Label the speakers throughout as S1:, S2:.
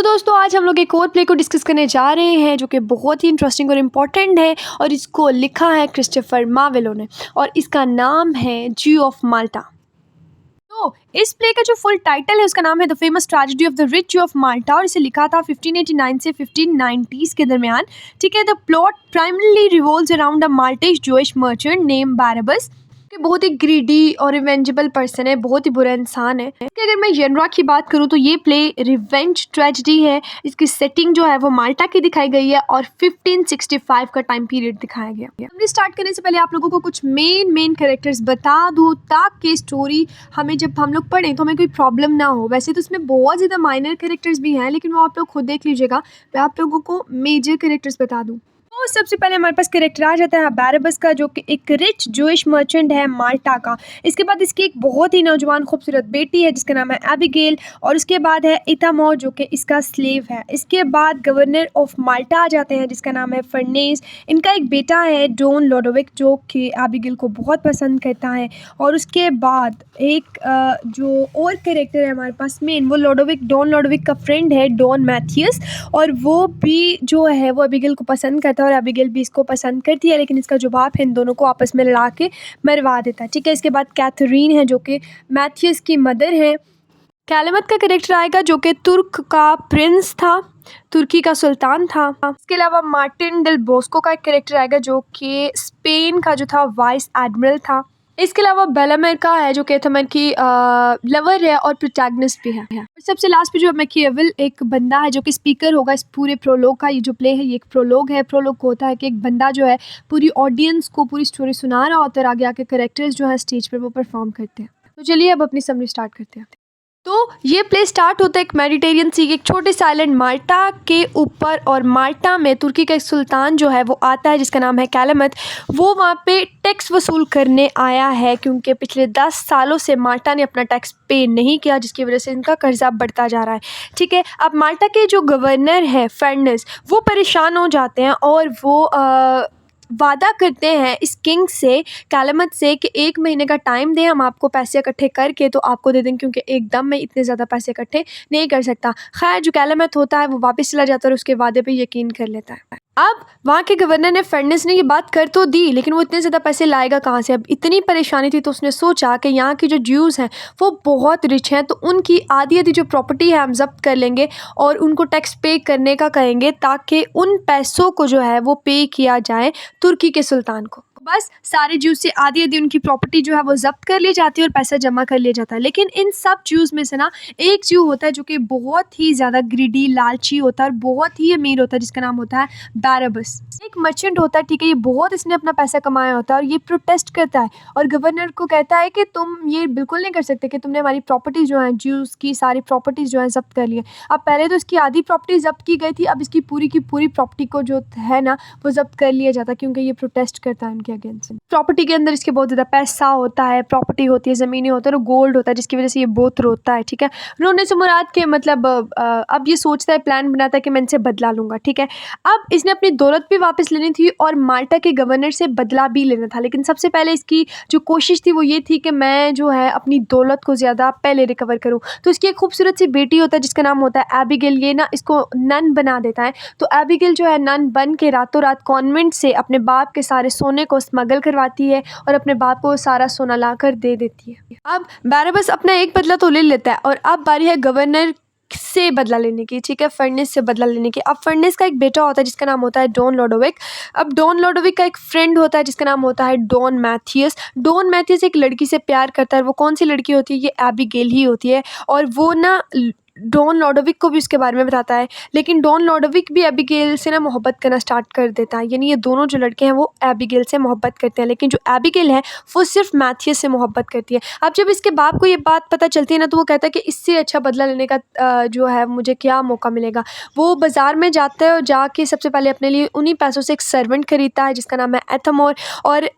S1: तो दोस्तों आज हम लोग एक और प्ले को डिस्कस करने जा रहे हैं जो कि बहुत ही इंटरेस्टिंग और इम्पोर्टेंट है और इसको लिखा है क्रिस्टोफर मार्वेलो ने और इसका नाम है ज्यू ऑफ माल्टा। तो इस प्ले का जो फुल टाइटल है उसका नाम है the famous tragedy of the rich ज्यू ऑफ माल्टा और इसे लिखा था 1589 से 1590s के दरमियान। ठीक है, the plot primarily revolves around a Maltese Jewish merchant named Barabas कि बहुत ही ग्रीडी और रिवेंजेबल पर्सन है, बहुत ही बुरा इंसान है। कि अगर मैं जनरा की बात करूँ तो ये प्ले रिवेंज ट्रेजेडी है। इसकी सेटिंग जो है वो माल्टा की दिखाई गई है और 1565 का टाइम पीरियड दिखाया गया। हमने स्टार्ट करने से पहले आप लोगों को कुछ मेन कैरेक्टर्स बता दूँ ताकि स्टोरी हमें जब हम लोग पढ़ें तो हमें कोई प्रॉब्लम ना हो। वैसे तो इसमें बहुत ज़्यादा माइनर कैरेक्टर्स भी हैं लेकिन वो आप लोग खुद देख लीजिएगा। मैं आप लोगों को मेजर कैरेक्टर्स बता दूँ। तो सबसे पहले हमारे पास कैरेक्टर आ जाता है बैरबस का जो कि एक रिच जूइश मर्चेंट है माल्टा का। इसके बाद इसकी एक बहुत ही नौजवान खूबसूरत बेटी है जिसका नाम है एबिगेल और उसके बाद है इथामोर जो कि इसका स्लेव है। इसके बाद गवर्नर ऑफ माल्टा आ जाते हैं जिसका नाम है फर्नेस। इनका एक बेटा है डॉन लोडोविक जो कि एबिगेल को बहुत पसंद करता है। और उसके बाद एक जो और कैरेक्टर है हमारे पास मेन वो डॉन लोडोविक का फ्रेंड है डॉन मैथियस और वो भी जो है वो एबिगेल को पसंद करता है और एबिगेल भी इसको पसंद करती है लेकिन इसका जो बाप है इन दोनों को आपस में लड़ा के मरवा देता है। ठीक है, इसके बाद कैथरीन है जो कि मैथियस की मदर है। कैलमत का कैरेक्टर आएगा जो कि तुर्क का प्रिंस था, तुर्की का सुल्तान था। इसके अलावा मार्टिन डेल बोस्को का एक कैरेक्टर आएगा जो कि स्पेन का जो था वाइस एडमिरल था। इसके अलावा बेलामेर का है जो कैथमर की लवर है और प्रोटैगनिस्ट भी है। सबसे लास्ट पे जो मैकियावेल एक बंदा है जो कि स्पीकर होगा इस पूरे प्रोलॉग का। ये जो प्ले है ये एक प्रोलॉग है। प्रोलॉग होता है कि एक बंदा जो है पूरी ऑडियंस को पूरी स्टोरी सुना रहा होता है और आगे आके कैरेक्टर्स जो है स्टेज पर वो परफॉर्म करते हैं। तो चलिए अब अपनी समरी स्टार्ट करते हैं। तो ये प्ले स्टार्ट होता है एक मेडिटेरियन सी एक छोटे से आइलैंड माल्टा के ऊपर और माल्टा में तुर्की का एक सुल्तान जो है वो आता है जिसका नाम है कैलमत। वो वहाँ पे टैक्स वसूल करने आया है क्योंकि पिछले 10 सालों से माल्टा ने अपना टैक्स पे नहीं किया जिसकी वजह से इनका कर्जा बढ़ता जा रहा है। ठीक है, अब माल्टा के जो गवर्नर है फर्नेस वो परेशान हो जाते हैं और वो वादा करते हैं इस किंग से कैलमत से कि 1 महीने का टाइम दें, हम आपको पैसे इकट्ठे करके तो आपको दे दें क्योंकि एकदम में इतने ज़्यादा पैसे इकट्ठे नहीं कर सकता। खैर जो कैलमत होता है वो वापस चला जाता है और उसके वादे पे यकीन कर लेता है। अब वहाँ के गवर्नर ने फर्नेस ने ये बात कर तो दी लेकिन वो इतने ज़्यादा पैसे लाएगा कहाँ से। अब इतनी परेशानी थी तो उसने सोचा कि यहाँ के जो ज्यूज़ हैं वो बहुत रिच हैं तो उनकी आधी जो प्रॉपर्टी है हम जब्त कर लेंगे और उनको टैक्स पे करने का कहेंगे ताकि उन पैसों को जो है वो पे किया जाए तुर्की के सुल्तान को। बस सारे ज्यूज से आधी उनकी प्रॉपर्टी जो है वो जब्त कर ली जाती है और पैसा जमा कर लिया जाता है। लेकिन इन सब ज्यूज में से ना एक ज्यू होता है जो कि बहुत ही ज़्यादा ग्रीडी लालची होता है और बहुत ही अमीर होता है जिसका नाम होता है बैरबस। एक मर्चेंट होता है, ठीक है, ये बहुत इसने अपना पैसा कमाया होता है और ये प्रोटेस्ट करता है और गवर्नर को कहता है कि तुम ये बिल्कुल नहीं कर सकते कि तुमने हमारी प्रॉपर्टीज जो है ज्यूज की सारी प्रॉपर्टीज जो है जब्त कर ली है। अब पहले तो इसकी आधी प्रॉपर्टी जब्त की गई थी, अब इसकी पूरी की पूरी प्रॉपर्टी को जो है ना वो जब्त कर लिया जाता है क्योंकि ये प्रोटेस्ट करता है उनके अगेंस्ट। प्रॉपर्टी के अंदर इसके बहुत ज़्यादा पैसा होता है, प्रॉपर्टी होती है, ज़मीनें होती है और गोल्ड होता है जिसकी वजह से ये बहुत रोता है। ठीक है, रोने से मुराद के मतलब अब ये सोचता है, प्लान बनाता है कि मैं इनसे बदला लूँगा। ठीक है, अब इसने अपनी दौलत भी वापस लेनी थी और माल्टा के गवर्नर से बदला भी लेना था। लेकिन सबसे पहले इसकी जो कोशिश थी वो ये थी कि मैं जो है अपनी दौलत को ज़्यादा पहले रिकवर करूँ। तो इसकी एक खूबसूरत सी बेटी होता है जिसका नाम होता है एबिगेल। ये ना इसको नन बना देता है। तो एबिगेल जो है नन बन के रातों रात कॉन्वेंट से अपने बाप के सारे सोने को स्मगल करवाती है और अपने बाप को सारा सोना लाकर दे देती है। अब बैरबस अपना एक बदला तो ले लेता है और अब बारी है गवर्नर से बदला लेने की। ठीक है, फर्नेस से बदला लेने की। अब फर्नेस का एक बेटा होता है जिसका नाम होता है डॉन लोडोविक। अब डॉन लोडोविक का एक फ्रेंड होता है जिसका नाम होता है डॉन मैथियस। डॉन मैथियस एक लड़की से प्यार करता है। वो कौन सी लड़की होती है? ये एबिगेल ही होती है और वो ना डॉन लोडोविक को भी उसके बारे में बताता है। लेकिन डॉन लोडोविक भी एबिगेल से ना मोहब्बत करना स्टार्ट कर देता है। यानी ये दोनों जो लड़के हैं वो एबिगेल से मोहब्बत करते हैं लेकिन जो एबिगेल है वो सिर्फ मैथियस से मोहब्बत करती है। अब जब इसके बाप को ये बात पता चलती है ना तो वो कहता है कि इससे अच्छा बदला लेने का जो है मुझे क्या मौका मिलेगा। वो बाज़ार में जाता है और जाके सबसे पहले अपने लिए उन्हीं पैसों से एक सर्वेंट खरीदता है जिसका नाम है एथमोर और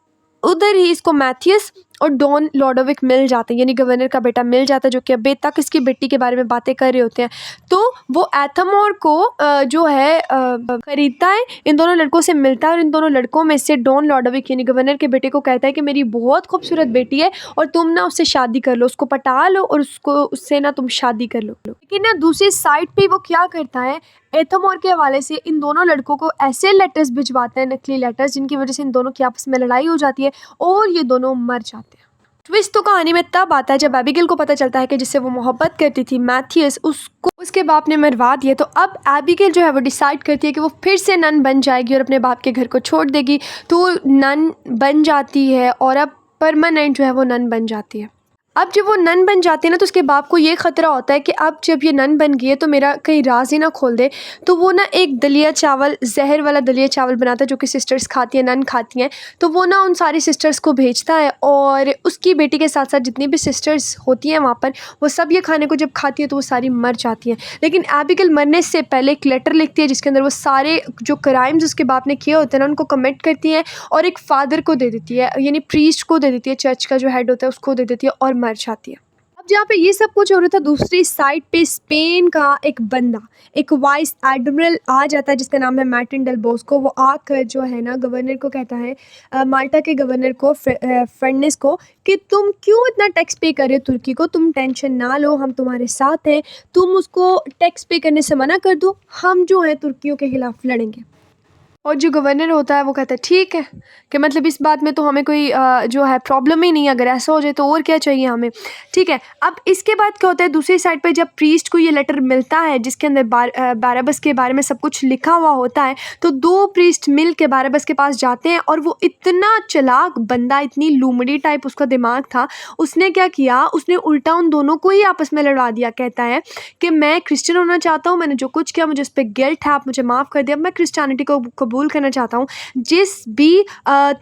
S1: उधर ही इसको मैथियस और डॉन लॉडोविक मिल जाते हैं, यानी गवर्नर का बेटा मिल जाता है, जो कि अभी तक इसकी बेटी के बारे में बातें कर रहे होते हैं। तो वो एथमोर को जो है खरीदता है, इन दोनों लड़कों से मिलता है और इन दोनों लड़कों में से डॉन लॉडोविक यानी गवर्नर के बेटे को कहता है कि मेरी बहुत खूबसूरत बेटी है और तुम ना उससे शादी कर लो, उसको पटा लो और उससे ना तुम शादी कर लो। लेकिन ना दूसरी साइड पे वो क्या करता है, एथमोर के हवाले से इन दोनों लड़कों को ऐसे लेटर्स भिजवाते हैं, नकली लेटर्स, जिनकी वजह से इन दोनों की आपस में लड़ाई हो जाती है और ये दोनों मर जाते हैं। ट्विस्ट तो कहानी में तब आता है जब एबिगेल को पता चलता है कि जिससे वो मोहब्बत करती थी मैथियस, उसको उसके बाप ने मरवा दिया। तो अब एबिगेल जो है वो डिसाइड करती है कि वो फिर से नन बन जाएगी और अपने बाप के घर को छोड़ देगी। तो नन बन जाती है और अब परमानेंट जो है वो नन बन जाती है। अब जब वो नन बन जाती है ना, तो उसके बाप को ये ख़तरा होता है कि अब जब ये नन बन गई है तो मेरा कहीं राज ही ना खोल दे। तो वो ना एक दलिया चावल, जहर वाला दलिया चावल बनाता है जो कि सिस्टर्स खाती हैं, नन खाती हैं। तो वो ना उन सारी सिस्टर्स को भेजता है और उसकी बेटी के साथ साथ जितनी भी सिस्टर्स होती हैं वहाँ पर, वो सब ये खाने को जब खाती है तो वो सारी मर जाती हैं। लेकिन एबिगेल मरने से पहले एक लेटर लिखती है जिसके अंदर वो सारे जो क्राइम्स उसके बाप ने किए होते हैं ना उनको कमिट करती है और एक फादर को दे देती है, यानी प्रीस्ट को दे देती है, चर्च का जो हेड होता है उसको दे देती है और मर जाती है। अब जहाँ पे ये सब कुछ हो रहा था, दूसरी साइड पे स्पेन का एक बंदा, एक वाइस एडमिरल आ जाता है जिसका नाम है मार्टिन डेल बोस्को। वो आकर जो है ना गवर्नर को कहता है, माल्टा के गवर्नर को, फर्नेस को, कि तुम क्यों इतना टैक्स पे कर रहे हो तुर्की को, तुम टेंशन ना लो, हम तुम्हारे साथ हैं, तुम उसको टैक्स पे करने से मना कर दो, हम जो है तुर्कियों के खिलाफ लड़ेंगे। और जो गवर्नर होता है वो कहता है ठीक है, कि मतलब इस बात में तो हमें कोई जो है प्रॉब्लम ही नहीं है, अगर ऐसा हो जाए तो और क्या चाहिए हमें, ठीक है। अब इसके बाद क्या होता है, दूसरी साइड पे जब प्रीस्ट को ये लेटर मिलता है जिसके अंदर बारबस के बारे में सब कुछ लिखा हुआ होता है, तो दो प्रीस्ट मिल के बारबस के पास जाते हैं और वो इतना चालाक बंदा, इतनी लूमड़ी टाइप उसका दिमाग था, उसने क्या किया, उसने उल्टा उन दोनों को ही आपस में लड़वा दिया। कहता है कि मैं क्रिश्चियन होना चाहता हूँ, मैंने जो कुछ किया मुझे उस पर गिल्ट है, आप मुझे माफ़ कर दिया, मैं क्रिश्चियनिटी को कबूल करना चाहता हूँ। जिस भी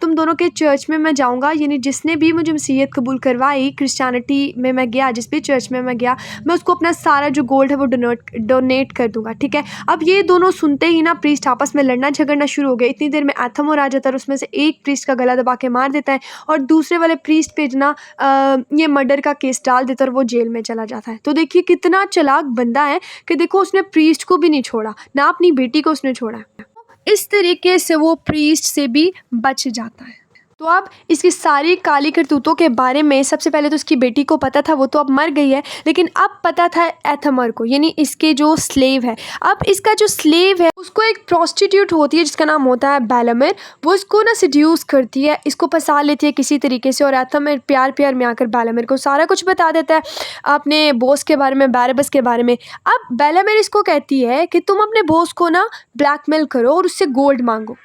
S1: तुम दोनों के चर्च में मैं जाऊँगा, यानी जिसने भी मुझे मसीहियत कबूल करवाई, क्रिश्चियनिटी में मैं गया, जिस भी चर्च में मैं गया, मैं उसको अपना सारा जो गोल्ड है वो डोनेट कर दूंगा, ठीक है। अब ये दोनों सुनते ही ना प्रीस्ट आपस में लड़ना झगड़ना शुरू हो गया। इतनी देर में एथमोर आ जाता है और उसमें से एक प्रीस्ट का गला दबा के मार देता है और दूसरे वाले प्रीस्ट पे ना ये मर्डर का केस डाल देता है और वो जेल में चला जाता है। तो देखिए कितना चालाक बंदा है कि देखो उसने प्रीस्ट को भी नहीं छोड़ा, ना अपनी बेटी को उसने छोड़ा। इस तरीके से वो प्रीस्ट से भी बच जाता है। तो अब इसकी सारी काली करतूतों के बारे में सबसे पहले तो उसकी बेटी को पता था, वो तो अब मर गई है, लेकिन अब पता था एथमर को, यानी इसके जो स्लेव है। अब इसका जो स्लेव है उसको एक प्रोस्टिट्यूट होती है जिसका नाम होता है बेलामिर, वो इसको ना सिड्यूस करती है, इसको फंसा लेती है किसी तरीके से और एथमर प्यार प्यार में आकर बेलामिर को सारा कुछ बता देता है अपने बॉस के बारे में, बारबस के बारे में। अब बेलामिर इसको कहती है कि तुम अपने बॉस को ना ब्लैकमेल करो और उससे गोल्ड मांगो।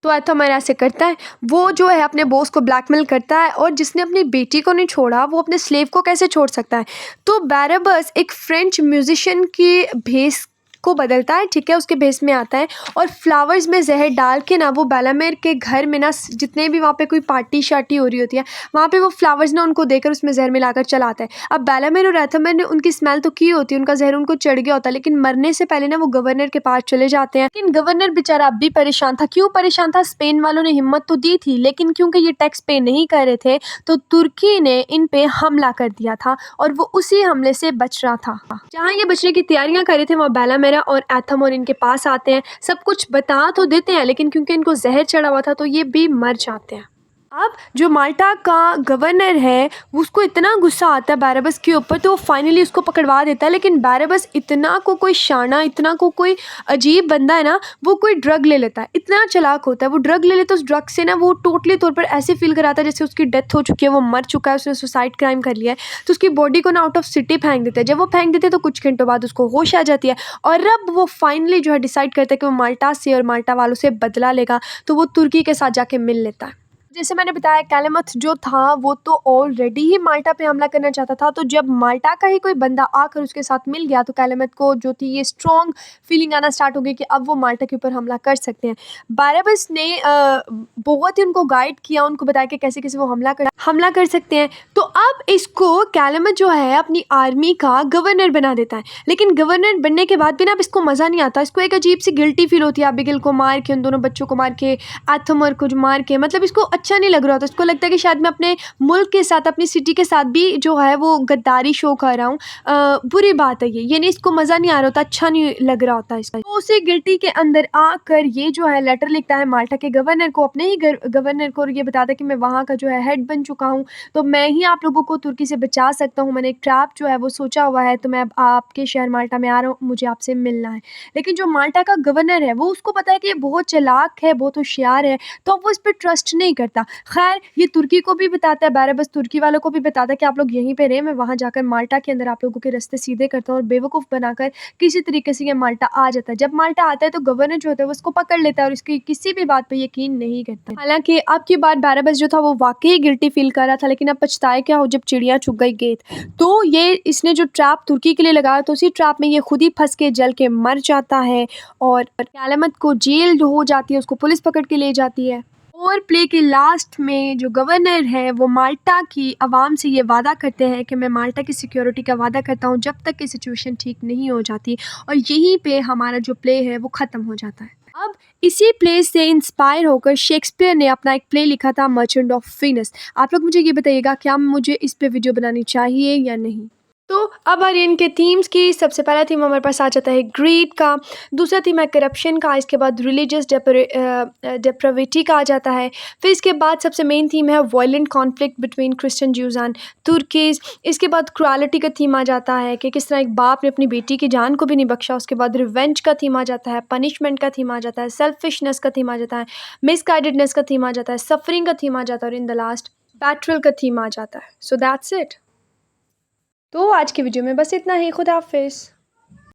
S1: तो एथमर ऐसे करता है, वो जो है अपने बॉस को ब्लैकमेल करता है और जिसने अपनी बेटी को नहीं छोड़ा वो अपने स्लेव को कैसे छोड़ सकता है। तो बारबस एक फ्रेंच म्यूजिशियन की भेस को बदलता है, ठीक है, उसके भेस में आता है और फ्लावर्स में जहर डाल के ना वो बेलामिर के घर में ना जितने भी वहाँ पे कोई पार्टी शार्टी हो रही होती है वहाँ पे वो फ्लावर्स ना उनको देकर उसमें जहर मिलाकर चलाता है। अब बेलामिर और एथमर ने उनकी स्मेल तो की होती है, उनका जहर उनको चढ़ गया होता है, लेकिन मरने से पहले ना वो गवर्नर के पास चले जाते हैं। लेकिन गवर्नर बेचारा अब भी परेशान था। क्यों परेशान था? स्पेन वालों ने हिम्मत तो दी थी, लेकिन क्योंकि ये टैक्स पे नहीं कर रहे थे तो तुर्की ने इन पे हमला कर दिया था और वो उसी हमले से बच रहा था। जहाँ ये बचने की तैयारियां कर रहे थे वहाँ बेलामिर और एथमर इनके पास आते हैं, सब कुछ बता तो देते हैं, लेकिन क्योंकि इनको जहर चढ़ा हुआ था तो ये भी मर जाते हैं। अब जो माल्टा का गवर्नर है उसको इतना गुस्सा आता है बारबस के ऊपर, तो वो फाइनली उसको पकड़वा देता है। लेकिन बारबस इतना को कोई शाना, इतना को कोई अजीब बंदा है ना, वो कोई ड्रग ले लेता है, इतना चालाक होता है। वो ड्रग ले लेता है, उस ड्रग से ना वो टोटली तौर पर ऐसे फील कराता है जैसे उसकी डेथ हो चुकी है, वो मर चुका है, उसने सुसाइड क्राइम कर लिया है। तो उसकी बॉडी को ना आउट ऑफ सिटी फेंक देते हैं। जब वो फेंक देते हैं तो कुछ घंटों बाद उसको होश आ जाती है और अब वो फाइनली जो है डिसाइड करता है कि वो माल्टा से और माल्टा वालों से बदला लेगा। तो वो तुर्की के साथ जाके मिल लेता है। जैसे मैंने बताया कैलेमथ जो था वो तो ऑलरेडी ही माल्टा पे हमला करना चाहता था, तो जब माल्टा का ही कोई बंदा आकर उसके साथ मिल गया तो कैलेमथ को जो थी ये स्ट्रॉन्ग फीलिंग आना स्टार्ट हो गई कि अब वो माल्टा के ऊपर हमला कर सकते हैं। बारबस ने बहुत ही उनको गाइड किया, उनको बताया कि कैसे कैसे वो हमला कर सकते हैं। तो अब इसको कैलेमथ जो है अपनी आर्मी का गवर्नर बना देता है, लेकिन गवर्नर बनने के बाद भी ना अब इसको मज़ा नहीं आता। इसको एक अजीब सी गिल्टी फील होती है, एबिगेल को मार के, उन दोनों बच्चों को मार के, एथमर को मार के, मतलब इसको अच्छा नहीं लग रहा होता, उसको लगता है कि शायद मैं अपने मुल्क के साथ, अपनी सिटी के साथ भी जो है वो गद्दारी शो कर रहा हूँ। बुरी बात है ये नहीं, इसको मज़ा नहीं आ रहा होता, अच्छा नहीं लग रहा होता इसको। तो उसी गिल्टी के अंदर आकर ये जो है लेटर लिखता है माल्टा के गवर्नर को, अपने ही गवर्नर को, और ये बताता है कि मैं वहाँ का जो है हेड बन चुका हूँ, तो मैं ही आप लोगों को तुर्की से बचा सकता हूँ। मैंने एक ट्रैप जो है वो सोचा हुआ है, तो मैं अब आपके शहर माल्टा में आ रहा हूँ, मुझे आपसे मिलना है। लेकिन जो माल्टा का गवर्नर है वो उसको पता है कि ये बहुत चालाक है, बहुत होशियार है, तो अब वो इस पे ट्रस्ट नहीं करता। खैर ये तुर्की को भी बताता है, बस तुर्की वालों को भी बताता है कि आप लोग यहीं पे रहें, मैं वहाँ जाकर माल्टा के अंदर आप लोगों के रास्ते सीधे करता हूँ, और बेवकूफ़ बनाकर किसी तरीके से ये माल्टा आ जाता है। जब माल्टा आता है तो गवर्नर जो होता है वो उसको पकड़ लेता है और इसकी किसी भी बात पे यकीन नहीं करता। हालांकि अब की बार बस जो था वो वाकई गिल्टी फील कर रहा था, लेकिन अब पछताए क्या हो जब चिड़िया चुग गई गेंद। तो ये इसने जो ट्रैप तुर्की के लिए लगाया, तो उसी ट्रैप में ये खुद ही फंस के जल के मर जाता है, और क्यालमत को जेल जो हो जाती है, उसको पुलिस पकड़ के ले जाती है। और प्ले के लास्ट में जो गवर्नर है वो माल्टा की आवाम से ये वादा करते हैं कि मैं माल्टा की सिक्योरिटी का वादा करता हूँ जब तक कि सिचुएशन ठीक नहीं हो जाती, और यहीं पे हमारा जो प्ले है वो ख़त्म हो जाता है। अब इसी प्ले से इंस्पायर होकर शेक्सपियर ने अपना एक प्ले लिखा था, मर्चेंट ऑफ वीनस। आप लोग मुझे ये बताइएगा क्या मुझे इस पे वीडियो बनानी चाहिए या नहीं। तो अब आ रही है इनके थीम्स की। सबसे पहला थीम हमारे पास आ जाता है ग्रीड का, दूसरा थीम है करप्शन का, इसके बाद रिलीजियस डेप्राविटी का आ जाता है, फिर इसके बाद सबसे मेन थीम है violent conflict between Christian Jews and Turkeys. इसके बाद क्रुएलिटी का थीम आ जाता है कि किस तरह एक बाप ने अपनी बेटी की जान को भी नहीं बख्शा। उसके बाद रिवेंज का थीम आ जाता है, पनिशमेंट का थीम आ जाता है, सेल्फिशनेस का थीम आ जाता है, मिसगाइडेडनेस का थीम आ जाता है, सफरिंग का थीम आ जाता है, और इन द लास्ट बैटरल का थीम आ जाता है। So that's it. तो आज की वीडियो में बस इतना ही। खुदा हाफिज़।